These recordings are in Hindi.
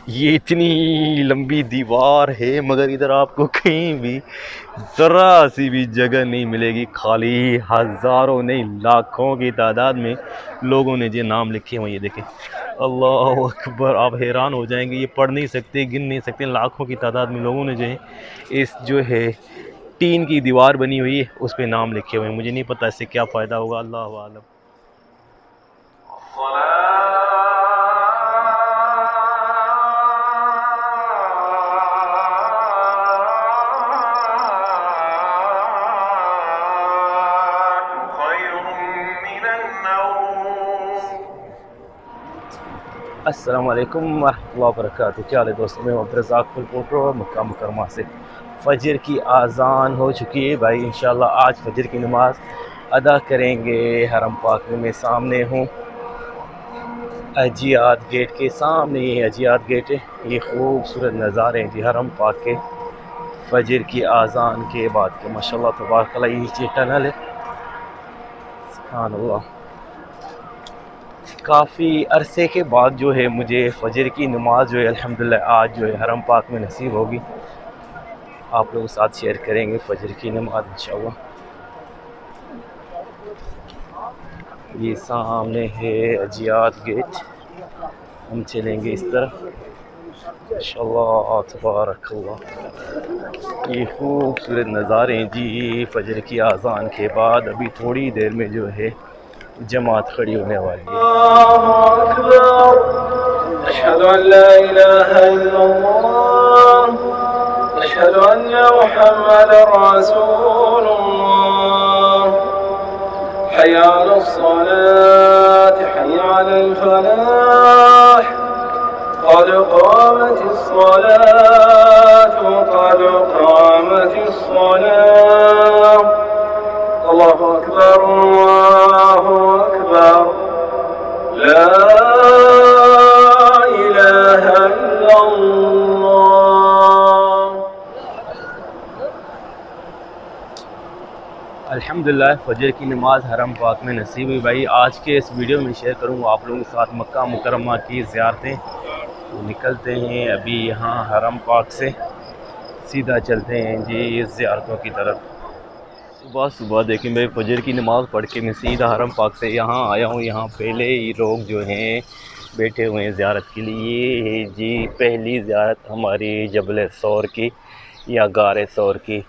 ये इतनी लंबी दीवार है मगर इधर आपको कहीं भी ज़रा सी भी जगह नहीं मिलेगी। खाली हज़ारों नहीं लाखों की तादाद में लोगों ने ये नाम लिखे हुए। ये देखें, अल्लाह अकबर, आप हैरान हो जाएंगे। ये पढ़ नहीं सकते, गिन नहीं सकते, लाखों की तादाद में लोगों ने जो है इस जो है टीन की दीवार बनी हुई है उस पर नाम लिखे हुए हैं। मुझे नहीं पता इससे क्या फ़ायदा होगा, अल्लाह आलम। अस्सलाम वालेकुम वरहमतुल्लाहि वबरकातुहू। क्या हाल है दोस्तों, मैं अब्दुर्रज़ाक फुलपोटो मक्का मुकर्रमा से। फ़जर की आज़ान हो चुकी है भाई। इंशाल्लाह आज फ़जर की नमाज़ अदा करेंगे हरम पाक में। मैं सामने हूँ अजियात गेट के सामने, ये अजियात गेट है। ये खूबसूरत नज़ारे हैं जी हरम पाक के फ़जर की आज़ान के बाद के। माशाल्लाह तबारकल्लाह, ये नीचे टनल है, सुभान अल्लाह। काफ़ी अरसे के बाद जो है मुझे फ़जर की नमाज़ जो है अल्हम्दुलिल्लाह आज जो है हरम पाक में नसीब होगी। आप लोगों के साथ शेयर करेंगे फ़जर की नमाज़ इंशाअल्लाह। ये सामने है अजियात गेट, हम चलेंगे इस तरफ इंशाअल्लाह तबारकल्लाह। ये खूबसूरत नज़ारे हैं जी फ़जर की आज़ान के बाद। अभी थोड़ी देर में जो है जमात खड़ी होने वाली है। अशहदु अल्ला इलाहा इल्लल्लाह, अशहदु अन्ना मुहम्मदर रसूलुल्लाह, हय्या अलस सलात हय्या अलल फलाह, क़द क़ामतिस सलात क़द क़ामतिस सलाह, अल्लाहु अकबर अल्लाहु अकबर, ला इलाहा इल्लल्लाह। अल्हम्दुलिल्लाह फ़जर की नमाज़ हरम पाक में नसीब हुई भाई। आज के इस वीडियो में शेयर करूँगा आप लोगों के साथ मक्का मुकर्रमा की ज़ियारतें। तो निकलते हैं अभी यहाँ हरम पाक से, सीधा चलते हैं जी इस ज़ियारतों की तरफ। सुबह सुबह देखें मैं फ़जर की नमाज़ पढ़ के मैं सीधा हरम पाक से यहाँ आया हूँ। यहाँ पहले ही लोग जो हैं बैठे हुए हैं ज़ियारत के लिए। ये है जी पहली ज़ियारत हमारी जबल सौर की या गार सौर की।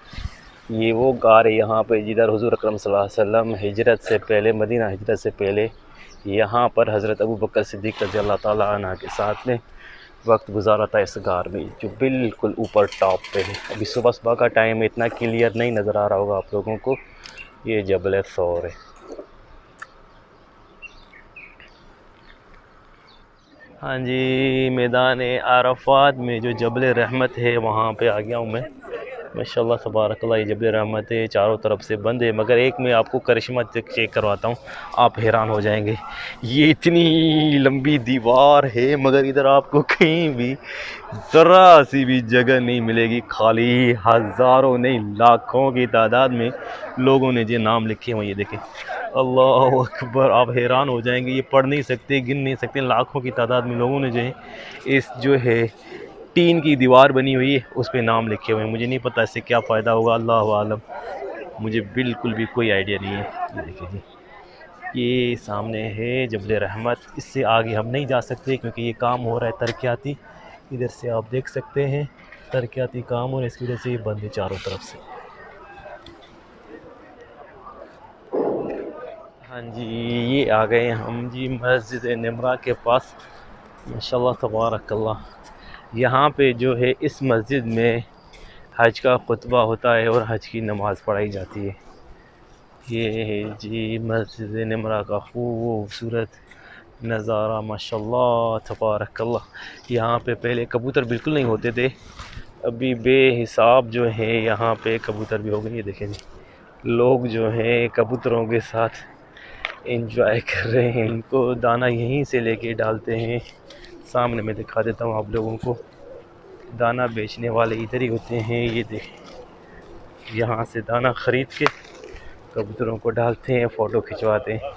ये वो गार है यहाँ पे जिधर हुज़ूर अकरम सल्लल्लाहु अलैहि वसल्लम हिजरत से पहले, मदीना हिजरत से पहले यहाँ पर हज़रत अबू बकर सिद्दीक़ रज़ियल्लाहु ताला अन्हु के साथ में वक्त गुजारा था इस गार में जो बिल्कुल ऊपर टॉप पे है। अभी सुबह सुबह का टाइम है, इतना क्लियर नहीं नज़र आ रहा होगा आप लोगों को। ये जबल सौर है। हाँ जी, मैदान अरफ़ात में जो जबल रहमत है वहाँ पे आ गया हूँ मैं। माशाल्लाह तबारकल्लाह, ये जबल रहमत है, चारों तरफ से बंद है मगर एक मैं आपको करिश्मा चेक करवाता हूँ, आप हैरान हो जाएंगे। ये इतनी लंबी दीवार है मगर इधर आपको कहीं भी ज़रा सी भी जगह नहीं मिलेगी। खाली हज़ारों नहीं लाखों की तादाद में लोगों ने ये नाम लिखे हुए। ये देखें, अल्लाह अकबर, आप हैरान हो जाएंगे। ये पढ़ नहीं सकते, गिन नहीं सकते, लाखों की तादाद में लोगों ने जो है इस जो है टीन की दीवार बनी हुई है उस पर नाम लिखे हुए हैं। मुझे नहीं पता इससे क्या फ़ायदा होगा, अल्लाह आलम, मुझे बिल्कुल भी कोई आइडिया नहीं है। ये देखिए जी, ये सामने है जबल रहमत। इससे आगे हम नहीं जा सकते क्योंकि ये काम हो रहा है तरक्याती। इधर से आप देख सकते हैं तरक्याती काम हो रहा है, इसकी वजह से ये बंद है चारों तरफ से। हाँ जी, ये आ गए हम जी मस्जिद निमरा के पास। माशाल्लाह तबारकल्लाह, यहाँ पे जो है इस मस्जिद में हज का खुतबा होता है और हज की नमाज़ पढ़ाई जाती है। ये है जी मस्जिद निमरा का खूबसूरत नज़ारा, माशाल्लाह तबारकल्लाह। यहाँ पे पहले कबूतर बिल्कुल नहीं होते थे, अभी बेहिसाब जो है यहाँ पे कबूतर भी हो गए। ये देखें जी, लोग जो हैं कबूतरों के साथ एंजॉय कर रहे हैं। इनको दाना यहीं से लेके डालते हैं। सामने मैं दिखा देता हूँ आप लोगों को, दाना बेचने वाले इधर ही होते हैं। ये देखें, यहाँ से दाना ख़रीद के कबूतरों को डालते हैं, फ़ोटो खिंचवाते हैं।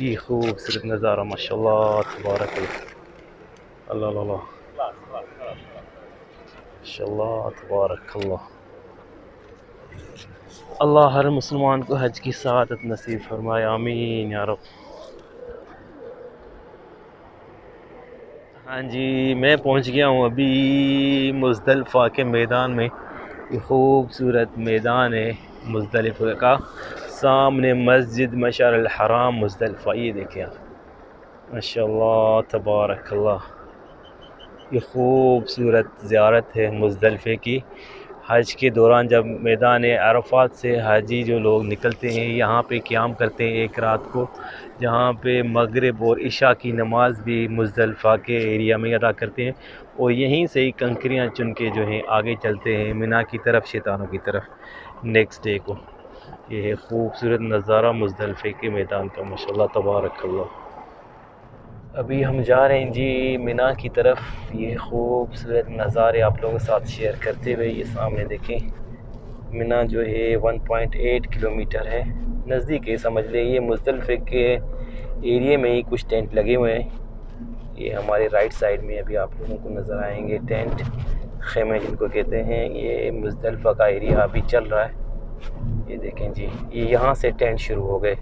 ये खूबसूरत नज़ारा, माशाल्लाह तबारक अल्लाह अल्लाह। माशाअल्लाह तबारकल्लाह। अल्लाह हर मुसलमान को हज की सआदत नसीब फरमाए, आमीन या रब। हाँ जी, मैं पहुंच गया हूँ अभी मुज़दलिफ़ा के मैदान में। ये खूबसूरत मैदान है मुज़दलिफ़ा का, सामने मस्जिद मशअर अल हराम मुज़दलिफ़ा। ये देखें आप, माशाअल्लाह तबारकल्लाह। ये खूबसूरत ज़ियारत है मुज़दलिफ़े की। हज के दौरान जब मैदान अरफ़ात से हाजी जो लोग निकलते हैं, यहाँ पे क़याम करते हैं एक रात को, जहाँ पे मगरिब और इशा की नमाज़ भी मुज़दलिफ़ा के एरिया में अदा करते हैं, और यहीं से ही कंकरियाँ चुन के जो हैं आगे चलते हैं मिना की तरफ, शैतानों की तरफ नेक्स्ट डे को। ये है खूबसूरत नज़ारा मुज़दलिफ़े के मैदान का, माशाअल्लाह तबारकल्लाह। अभी हम जा रहे हैं जी मिना की तरफ। ये खूबसूरत नज़ारे आप लोगों के साथ शेयर करते हुए, ये सामने देखें, मिना जो है 1.8 किलोमीटर है, नज़दीक है समझ ले। ये मुज़दलिफ़े के एरिया में ही कुछ टेंट लगे हुए हैं। ये हमारे राइट साइड में अभी आप लोगों को नज़र आएंगे टेंट, खेमे जिनको कहते हैं। ये मुज़दलिफ़ा का एरिया अभी चल रहा है। ये देखें जी, ये यहाँ से टेंट शुरू हो गए।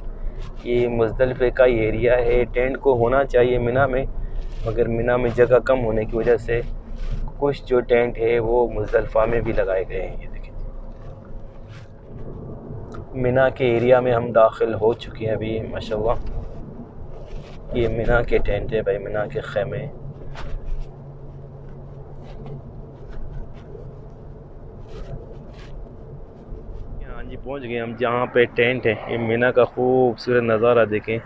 ये मुज़दलिफ़े का एरिया है, टेंट को होना चाहिए मिना में, मगर मिना में जगह कम होने की वजह से कुछ जो टेंट है वो मुज़दलिफ़ा में भी लगाए गए हैं। ये देखें, मिना के एरिया में हम दाखिल हो चुके हैं अभी माशाअल्लाह। ये मिना के टेंट है भाई, मिना के खेमे। हाँ जी, पहुँच गए हम जहाँ पे टेंट है। ये मिना का खूबसूरत नज़ारा देखें,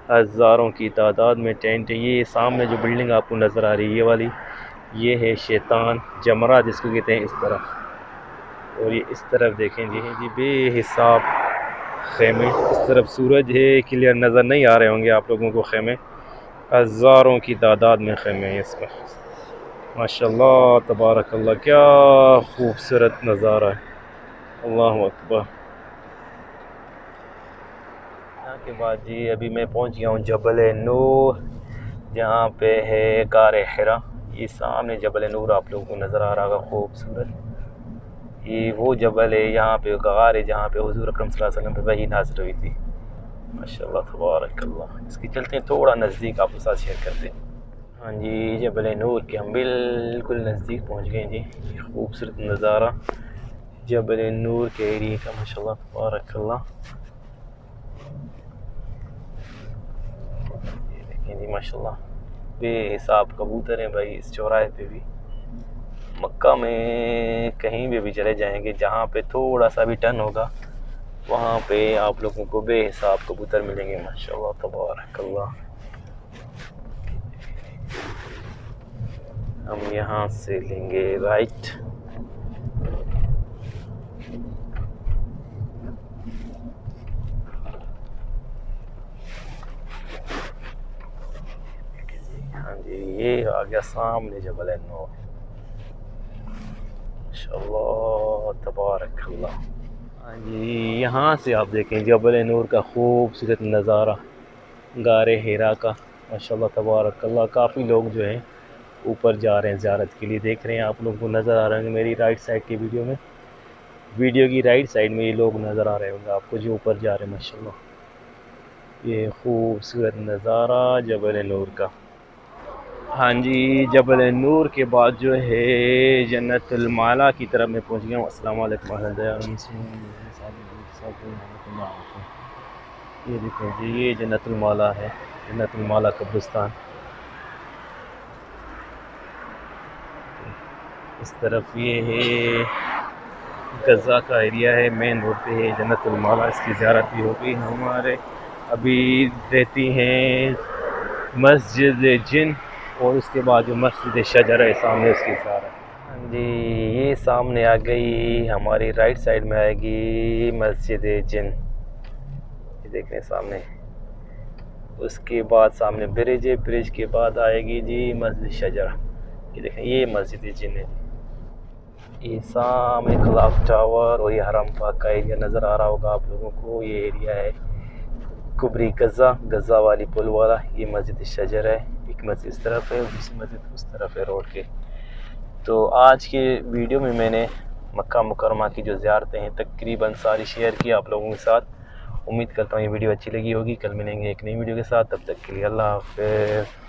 हज़ारों की तादाद में टेंट है। ये सामने जो बिल्डिंग आपको नज़र आ रही है ये वाली, ये है शैतान जमरा जिसको कहते हैं, इस तरफ। और ये इस तरफ देखें जी बेहिसाब खेमे। इस तरफ सूरज है, क्लियर नज़र नहीं आ रहे होंगे आप लोगों को खेमे, हज़ारों की तादाद में खेमे हैं इस पर। माशाअल्लाह तबारकल्लाह, क्या खूबसूरत नज़ारा है, अल्लाहु अकबर। यहाँ के बाद जी अभी मैं पहुँच गया हूँ जबल नूर, जहाँ पे है गार हिरा। ये सामने जबल नूर आप लोगों को नज़र आ रहा होगा खूबसूरत। ये वो जबल है, यहाँ पे गार है जहाँ पे हुज़ूर अकरम सल्लल्लाहु अलैहि वसल्लम पे वही नाज़िल हुई थी। माशाअल्लाह तबारकल्लाह। इसकी चलते हैं थोड़ा नज़दीक आपके साथ शेयर करते हैं। हाँ जी, जबल नूर के हम बिल्कुल नज़दीक पहुँच गए जी। ये खूबसूरत नज़ारा जबल नूर के एरिया का, माशाअल्लाह तबारकल्लाह। ये देखें जी माशाअल्लाह, बेहिसाब कबूतर हैं भाई इस चौराहे पे भी। मक्का में कहीं भी चले जाएंगे, जहाँ पे थोड़ा सा भी टर्न होगा वहाँ पे आप लोगों को बेहिसाब कबूतर मिलेंगे, माशाअल्लाह तबारकल्लाह। हम यहाँ से लेंगे राइट। हाँ जी, ये आ गया सामने जबल नूर, माशाअल्लाह तबारकल्लाह। हाँ जी, यहाँ से आप देखें जबल नूर का खूबसूरत नज़ारा गारे हिरा का, माशाअल्लाह तबारकल्लाह। काफ़ी लोग जो हैं ऊपर जा रहे हैं ज़ियारत के लिए, देख रहे हैं आप लोगों को नज़र आ रहे होंगे मेरी राइट साइड की वीडियो की राइट साइड में ये लोग नज़र आ रहे होंगे आपको जो ऊपर जा रहे हैं माशाअल्लाह। ये खूबसूरत नज़ारा जबल नूर का। हाँ जी, जबल नूर के बाद जो है जन्नतुल माला की तरफ मैं पहुँच गया हूँ। अस्सलाम वालेकुम। ये देखिए जी, ये जन्नतुल माला है, जन्नतुल माला कब्रिस्तान। इस तरफ ये है गज़ा का एरिया है, मेन रोड पे है जन्नतुल माला। इसकी ज़ियारत भी होगी। हमारे अभी रहती हैं मस्जिद जिन, और उसके बाद जो मस्जिद शजर है सामने, उसकी ज़ियारत। हाँ जी, ये सामने आ गई, हमारी राइट साइड में आएगी मस्जिद जिन, ये देख रहे हैं सामने। उसके बाद सामने ब्रिज है, ब्रिज के बाद आएगी जी मस्जिद शजरा। ये देखें, ये मस्जिद जिन है। ये सामने क्लॉक टावर और ये हरम पाक का एरिया नज़र आ रहा होगा आप लोगों को। ये एरिया है कुबरी गज़ा वाली पुल वाला, ये मस्जिद शजर है। एक मस्जिद इस तरफ है, दूसरी मस्जिद उस तरफ है रोड के। तो आज के वीडियो में मैंने मक्का मुकरमा की जो ज़ियारतें हैं तकरीबन सारी शेयर की आप लोगों के साथ। उम्मीद करता हूँ ये वीडियो अच्छी लगी होगी। कल मिलेंगे एक नई वीडियो के साथ, तब तक के लिए अल्लाह हाफ़िज़।